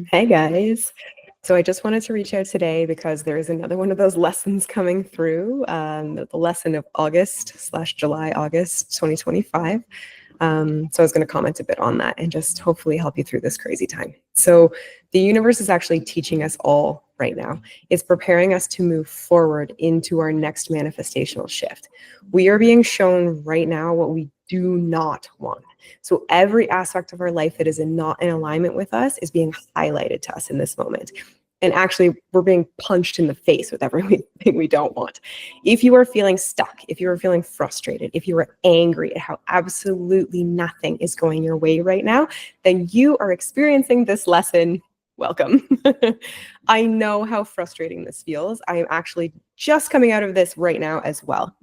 Hey guys. So I just wanted to reach out today because there is another one of those lessons coming through, the lesson of August/July, August 2025. So I was going to comment a bit on that and just hopefully help you through this crazy time. So the universe is actually teaching us all right now. It's preparing us to move forward into our next manifestational shift. We are being shown right now what we do not want. So every aspect of our life that is not in alignment with us is being highlighted to us in this moment. And actually, we're being punched in the face with everything we don't want. If you are feeling stuck, if you are feeling frustrated, if you are angry at how absolutely nothing is going your way right now, then you are experiencing this lesson. Welcome. I know how frustrating this feels. I am actually just coming out of this right now as well.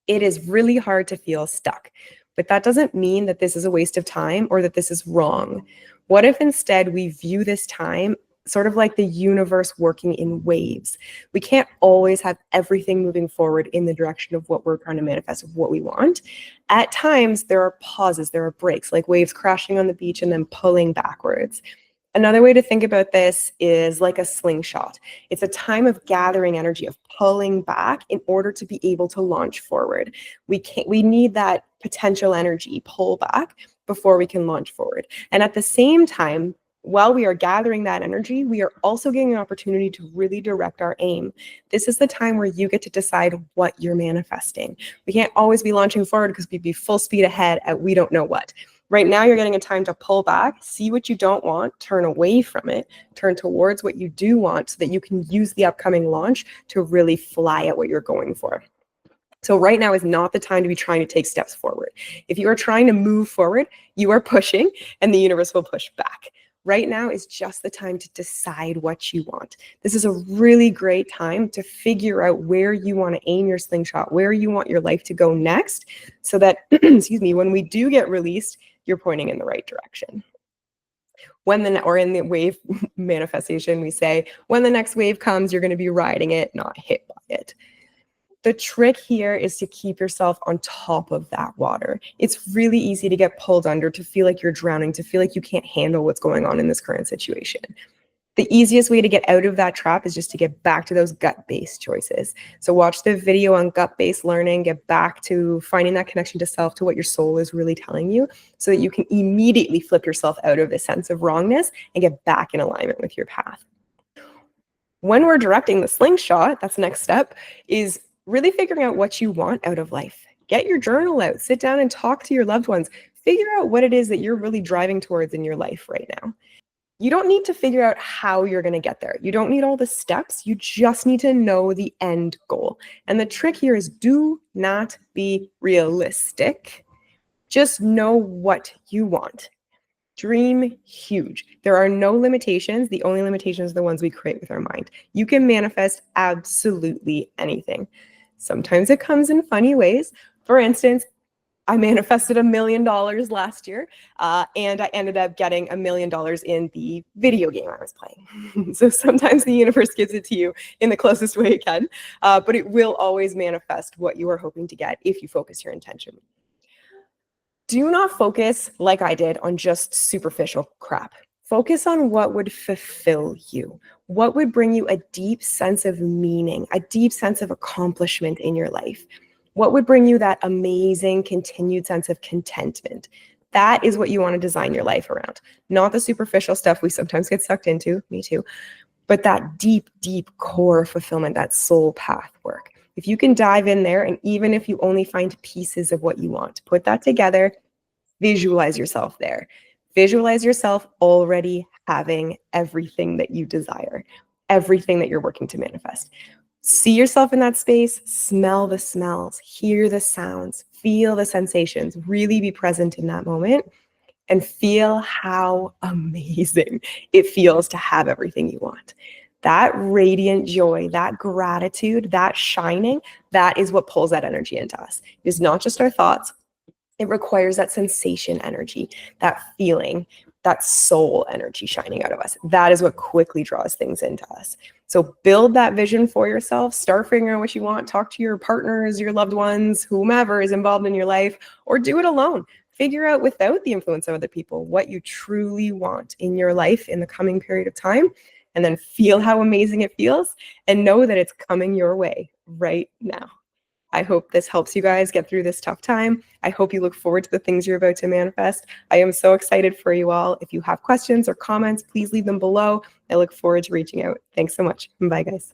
It is really hard to feel stuck, but that doesn't mean that this is a waste of time or that this is wrong. What if instead we view this time sort of like the universe working in waves? We can't always have everything moving forward in the direction of what we're trying to manifest, of what we want. At times, there are pauses, there are breaks, like waves crashing on the beach and then pulling backwards. Another way to think about this is like a slingshot. It's a time of gathering energy, of pulling back in order to be able to launch forward. We need that potential energy pull back before we can launch forward. And at the same time, while we are gathering that energy, we are also getting an opportunity to really direct our aim. This is the time where you get to decide what you're manifesting. We can't always be launching forward because we'd be full speed ahead at we don't know what. Right now, you're getting a time to pull back, see what you don't want, turn away from it, turn towards what you do want so that you can use the upcoming launch to really fly at what you're going for. So right now is not the time to be trying to take steps forward. If you are trying to move forward, you are pushing and the universe will push back. Right now is just the time to decide what you want. This is a really great time to figure out where you want to aim your slingshot, where you want your life to go next, so that, excuse me, when we do get released, you're pointing in the right direction. Or in the wave manifestation, we say, when the next wave comes, you're going to be riding it, not hit by it. The trick here is to keep yourself on top of that water. It's really easy to get pulled under, to feel like you're drowning, to feel like you can't handle what's going on in this current situation. The easiest way to get out of that trap is just to get back to those gut-based choices. So watch the video on gut-based learning, get back to finding that connection to self, to what your soul is really telling you, so that you can immediately flip yourself out of this sense of wrongness and get back in alignment with your path. When we're directing the slingshot, that's the next step, is really figuring out what you want out of life. Get your journal out, sit down and talk to your loved ones. Figure out what it is that you're really driving towards in your life right now. You don't need to figure out how you're going to get there. You don't need all the steps. You just need to know the end goal. And the trick here is do not be realistic. Just know what you want. Dream huge. There are no limitations. The only limitations are the ones we create with our mind. You can manifest absolutely anything. Sometimes it comes in funny ways. For instance, I manifested $1 million last year, and I ended up getting $1 million in the video game I was playing. So sometimes the universe gives it to you in the closest way it can, but it will always manifest what you are hoping to get if you focus your intention. Do not focus, like I did, on just superficial crap. Focus on what would fulfill you, what would bring you a deep sense of meaning, a deep sense of accomplishment in your life. What would bring you that amazing continued sense of contentment? That is what you want to design your life around. Not the superficial stuff we sometimes get sucked into, me too, but that deep, deep core fulfillment, that soul path work. If you can dive in there, and even if you only find pieces of what you want, put that together, visualize yourself there. Visualize yourself already having everything that you desire, everything that you're working to manifest. See yourself in that space, smell the smells, hear the sounds, feel the sensations, really be present in that moment and feel how amazing it feels to have everything you want. That radiant joy, that gratitude, that shining, that is what pulls that energy into us. It is not just our thoughts. It requires that sensation energy, that feeling, that soul energy shining out of us. That is what quickly draws things into us. So build that vision for yourself, start figuring out what you want, talk to your partners, your loved ones, whomever is involved in your life, or do it alone. figure out without the influence of other people what you truly want in your life in the coming period of time, and then feel how amazing it feels and know that it's coming your way right now. I hope this helps you guys get through this tough time. I hope you look forward to the things you're about to manifest. I am so excited for you all. If you have questions or comments, please leave them below. I look forward to reaching out. Thanks so much. Bye, guys.